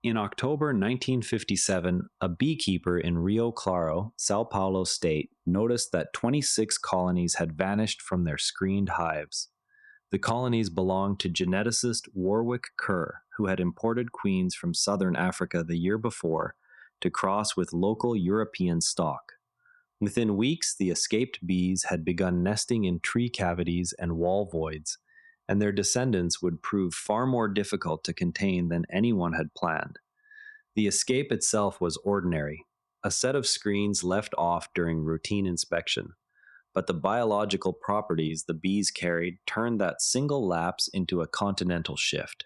In October 1957, a beekeeper in Rio Claro, São Paulo state, noticed that 26 colonies had vanished from their screened hives. The colonies belonged to geneticist Warwick Kerr, who had imported queens from southern Africa the year before to cross with local European stock. Within weeks, the escaped bees had begun nesting in tree cavities and wall voids, and their descendants would prove far more difficult to contain than anyone had planned. The escape itself was ordinary, a set of screens left off during routine inspection, but the biological properties the bees carried turned that single lapse into a continental shift.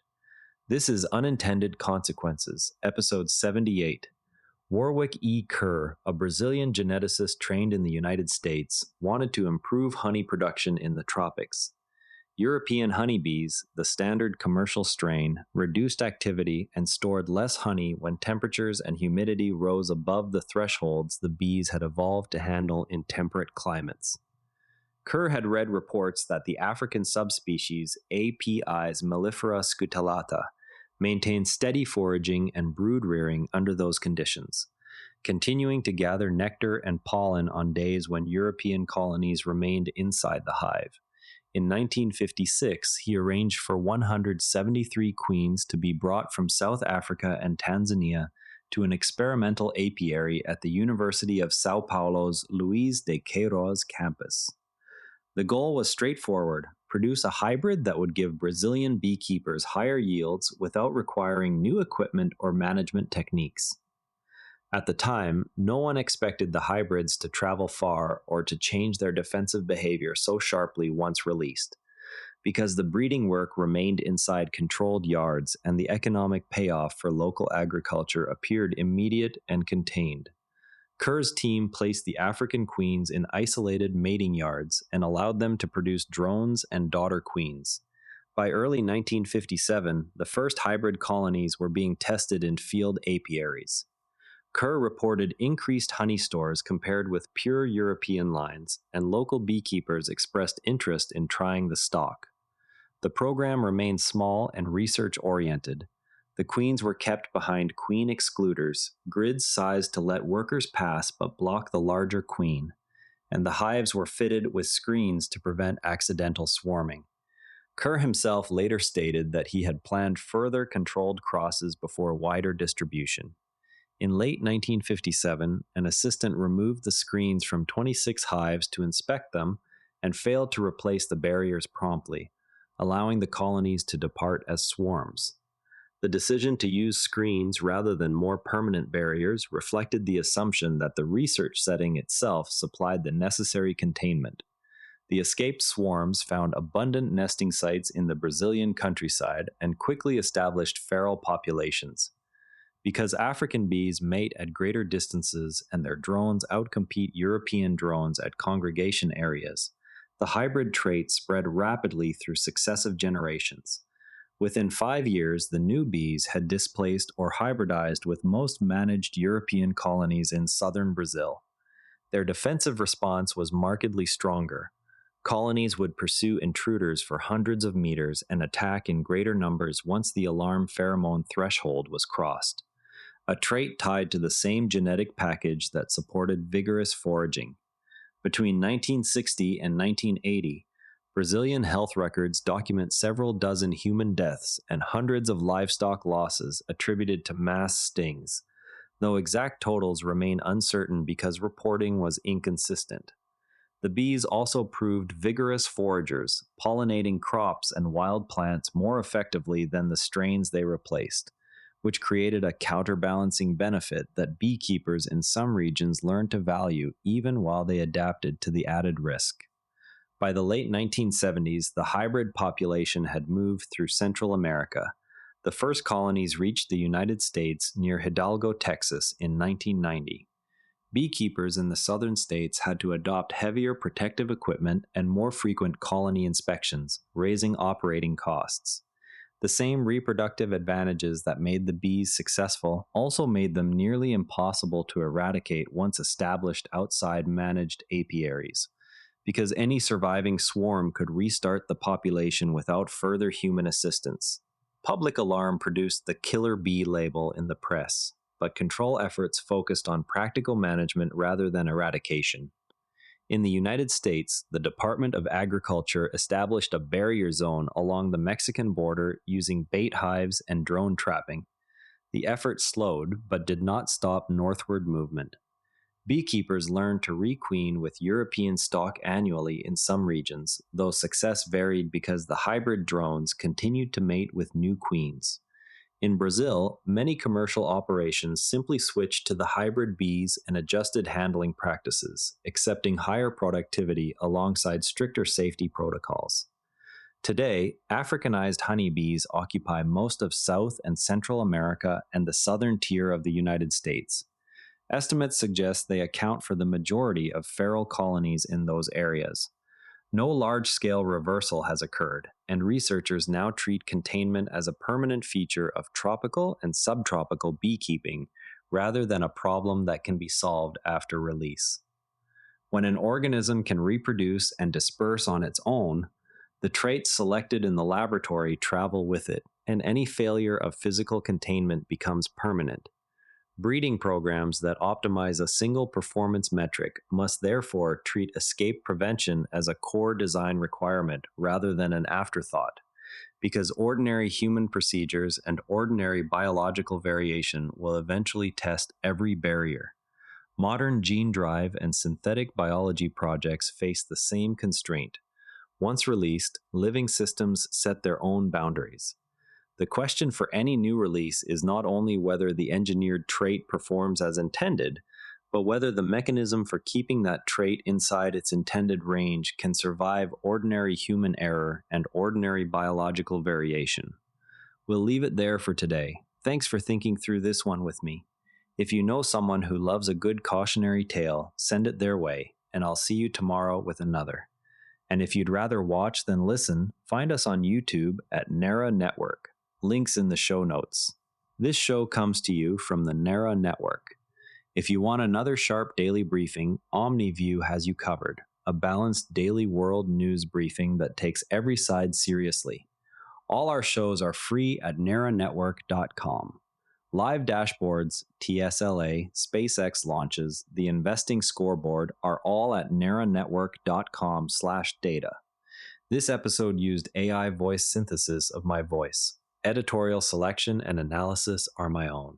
This is Unintended Consequences, Episode 78. Warwick E. Kerr, a Brazilian geneticist trained in the United States, wanted to improve honey production in the tropics. European honeybees, the standard commercial strain, reduced activity and stored less honey when temperatures and humidity rose above the thresholds the bees had evolved to handle in temperate climates. Kerr had read reports that the African subspecies Apis mellifera scutellata maintained steady foraging and brood rearing under those conditions, continuing to gather nectar and pollen on days when European colonies remained inside the hive. In 1956, he arranged for 173 queens to be brought from South Africa and Tanzania to an experimental apiary at the University of São Paulo's Luiz de Queiroz campus. The goal was straightforward: produce a hybrid that would give Brazilian beekeepers higher yields without requiring new equipment or management techniques. At the time, no one expected the hybrids to travel far or to change their defensive behavior so sharply once released, because the breeding work remained inside controlled yards and the economic payoff for local agriculture appeared immediate and contained. Kerr's team placed the African queens in isolated mating yards and allowed them to produce drones and daughter queens. By early 1957, the first hybrid colonies were being tested in field apiaries. Kerr reported increased honey stores compared with pure European lines, and local beekeepers expressed interest in trying the stock. The program remained small and research-oriented. The queens were kept behind queen excluders, grids sized to let workers pass but block the larger queen, and the hives were fitted with screens to prevent accidental swarming. Kerr himself later stated that he had planned further controlled crosses before wider distribution. In late 1957, an assistant removed the screens from 26 hives to inspect them and failed to replace the barriers promptly, allowing the colonies to depart as swarms. The decision to use screens rather than more permanent barriers reflected the assumption that the research setting itself supplied the necessary containment. The escaped swarms found abundant nesting sites in the Brazilian countryside and quickly established feral populations. Because African bees mate at greater distances and their drones outcompete European drones at congregation areas, the hybrid trait spread rapidly through successive generations. Within 5 years, the new bees had displaced or hybridized with most managed European colonies in southern Brazil. Their defensive response was markedly stronger. Colonies would pursue intruders for hundreds of meters and attack in greater numbers once the alarm pheromone threshold was crossed, a trait tied to the same genetic package that supported vigorous foraging. Between 1960 and 1980, Brazilian health records document several dozen human deaths and hundreds of livestock losses attributed to mass stings, though exact totals remain uncertain because reporting was inconsistent. The bees also proved vigorous foragers, pollinating crops and wild plants more effectively than the strains they replaced, which created a counterbalancing benefit that beekeepers in some regions learned to value even while they adapted to the added risk. By the late 1970s, the hybrid population had moved through Central America. The first colonies reached the United States near Hidalgo, Texas in 1990. Beekeepers in the southern states had to adopt heavier protective equipment and more frequent colony inspections, raising operating costs. The same reproductive advantages that made the bees successful also made them nearly impossible to eradicate once established outside managed apiaries, because any surviving swarm could restart the population without further human assistance. Public alarm produced the killer bee label in the press, but control efforts focused on practical management rather than eradication. In the United States, the Department of Agriculture established a barrier zone along the Mexican border using bait hives and drone trapping. The effort slowed, but did not stop northward movement. Beekeepers learned to requeen with European stock annually in some regions, though success varied because the hybrid drones continued to mate with new queens. In Brazil, many commercial operations simply switched to the hybrid bees and adjusted handling practices, accepting higher productivity alongside stricter safety protocols. Today, Africanized honeybees occupy most of South and Central America and the southern tier of the United States. Estimates suggest they account for the majority of feral colonies in those areas. No large-scale reversal has occurred, and researchers now treat containment as a permanent feature of tropical and subtropical beekeeping rather than a problem that can be solved after release. When an organism can reproduce and disperse on its own, the traits selected in the laboratory travel with it, and any failure of physical containment becomes permanent. Breeding programs that optimize a single performance metric must therefore treat escape prevention as a core design requirement rather than an afterthought, because ordinary human procedures and ordinary biological variation will eventually test every barrier. Modern gene drive and synthetic biology projects face the same constraint. Once released, living systems set their own boundaries. The question for any new release is not only whether the engineered trait performs as intended, but whether the mechanism for keeping that trait inside its intended range can survive ordinary human error and ordinary biological variation. We'll leave it there for today. Thanks for thinking through this one with me. If you know someone who loves a good cautionary tale, send it their way, and I'll see you tomorrow with another. And if you'd rather watch than listen, find us on YouTube at NARA Network. Links in the show notes. This show comes to you from the NARA Network. If you want another sharp daily briefing, OmniView has you covered, a balanced daily world news briefing that takes every side seriously. All our shows are free at naranetwork.com. Live dashboards, TSLA, SpaceX launches, the investing scoreboard are all at naranetwork.com/data. This episode used AI voice synthesis of my voice. Editorial selection and analysis are my own.